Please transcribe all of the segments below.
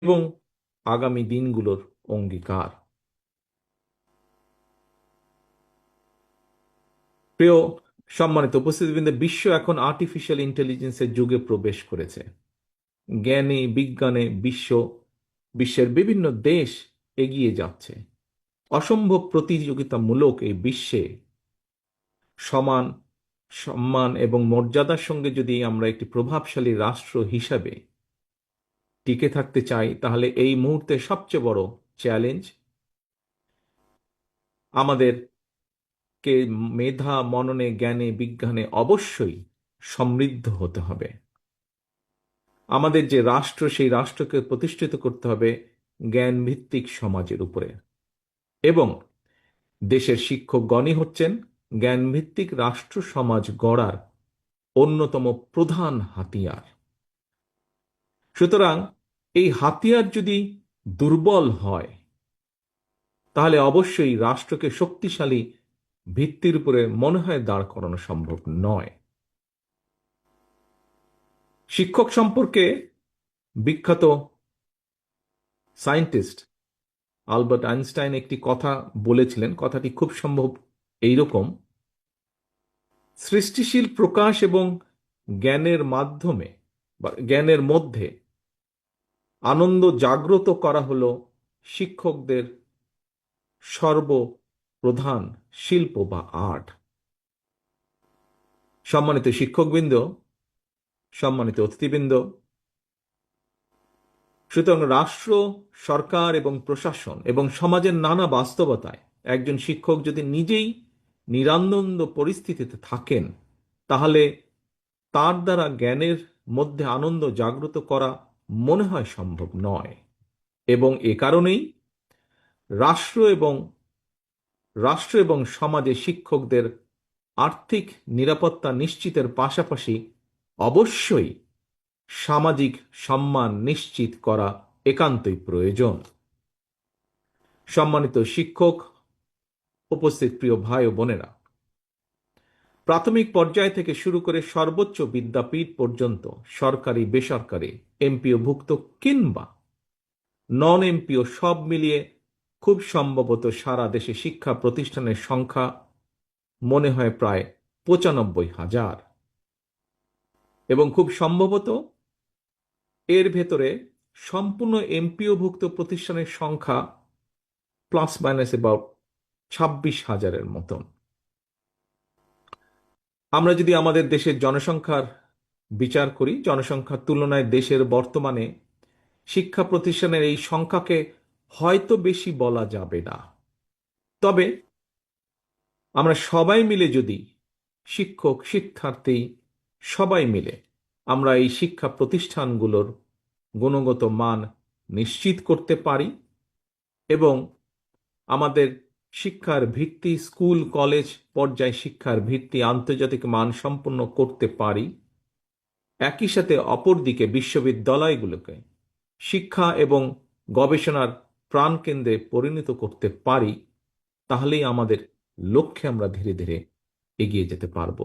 এবং আগামী দিনগুলোর অঙ্গীকার। প্রিয় সম্মানিত উপস্থিতিবৃন্দ, বিশ্ব এখন আর্টিফিশিয়াল ইন্টেলিজেন্সের যুগে প্রবেশ করেছে। জ্ঞানে বিজ্ঞানে বিশ্বের বিভিন্ন দেশ এগিয়ে যাচ্ছে। অসম্ভব প্রতিযোগিতামূলক এই বিশ্বে সমান সম্মান এবং মর্যাদার সঙ্গে যদি আমরা একটি প্রভাবশালী রাষ্ট্র হিসাবে টিকে থাকতে চাই, তাহলে এই মুহূর্তে সবচেয়ে বড় চ্যালেঞ্জ আমাদেরকে মেধা, মননে, জ্ঞানে, বিজ্ঞানে অবশ্যই সমৃদ্ধ হতে হবে। আমাদের যে রাষ্ট্র, সেই রাষ্ট্রকে প্রতিষ্ঠিত করতে হবে জ্ঞান ভিত্তিক সমাজের উপরে, এবং দেশের শিক্ষকগণই হচ্ছেন জ্ঞানভিত্তিক রাষ্ট্র সমাজ গড়ার অন্যতম প্রধান হাতিয়ার। সুতরাং এই হাতিয়ার যদি দুর্বল হয়, তাহলে অবশ্যই রাষ্ট্রকে শক্তিশালী ভিত্তির উপরে মনে হয় দাঁড় করানো সম্ভব নয়। শিক্ষক সম্পর্কে বিখ্যাত সায়েন্টিস্ট আলবার্ট আইনস্টাইন একটি কথা বলেছিলেন। কথাটি খুব সম্ভব এইরকম: সৃষ্টিশীল প্রকাশ এবং জ্ঞানের মাধ্যমে বা জ্ঞানের মধ্যে আনন্দ জাগ্রত করা হলো শিক্ষকদের সর্বপ্রধান শিল্প বা আর্ট। সম্মানিত শিক্ষকবৃন্দ, সম্মানিত অতিথিবৃন্দ, সুতরাং রাষ্ট্র, সরকার এবং প্রশাসন এবং সমাজের নানা বাস্তবতায় একজন শিক্ষক যদি নিজেই নিরানন্দ পরিস্থিতিতে থাকেন, তাহলে তার দ্বারা জ্ঞানের মধ্যে আনন্দ জাগ্রত করা মনে হয় সম্ভব নয়। এবং এ কারণেই রাষ্ট্র এবং সমাজে শিক্ষকদের আর্থিক নিরাপত্তা নিশ্চিতের পাশাপাশি অবশ্যই সামাজিক সম্মান নিশ্চিত করা একান্তই প্রয়োজন। সম্মানিত শিক্ষক, উপস্থিত প্রিয় ভাই ও বোনেরা, প্রাথমিক পর্যায় থেকে শুরু করে সর্বোচ্চ বিদ্যাপীঠ পর্যন্ত সরকারি, বেসরকারি, এমপিওভুক্ত কিংবা নন এমপিও সব মিলিয়ে খুব সম্ভবত সারা দেশে শিক্ষা প্রতিষ্ঠানের সংখ্যা মনে হয় প্রায় ৯৫,০০০, এবং খুব সম্ভবত এর ভেতরে সম্পূর্ণ এমপিওভুক্ত প্রতিষ্ঠানের সংখ্যা প্লাস মাইনাস অ্যাবাউট ২৬,০০০-এর মতন। আমরা যদি আমাদের দেশের জনসংখ্যার বিচার করি, জনসংখ্যার তুলনায় দেশের বর্তমানে শিক্ষা প্রতিষ্ঠানের এই সংখ্যাকে হয়তো বেশি বলা যাবে না। তবে আমরা সবাই মিলে যদি শিক্ষক, শিক্ষার্থী সবাই মিলে আমরা এই শিক্ষা প্রতিষ্ঠানগুলোর গুণগত মান নিশ্চিত করতে পারি এবং আমাদের শিক্ষার ভিত্তি, স্কুল কলেজ পর্যায়ে শিক্ষার ভিত্তি আন্তর্জাতিক মান সম্পন্ন করতে পারি, একই সাথে অপরদিকে বিশ্ববিদ্যালয়গুলোকে শিক্ষা এবং গবেষণার প্রাণকেন্দ্রে পরিণত করতে পারি, তাহলেই আমাদের লক্ষ্যে আমরা ধীরে ধীরে এগিয়ে যেতে পারব।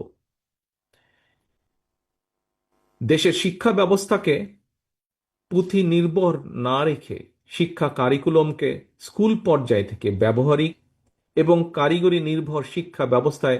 দেশের শিক্ষা ব্যবস্থাকে পুঁথি নির্ভর না রেখে শিক্ষা কারিকুলামকে স্কুল পর্যায় থেকে ব্যবহারিক এবং কারিগরি নির্ভর শিক্ষা ব্যবস্থায়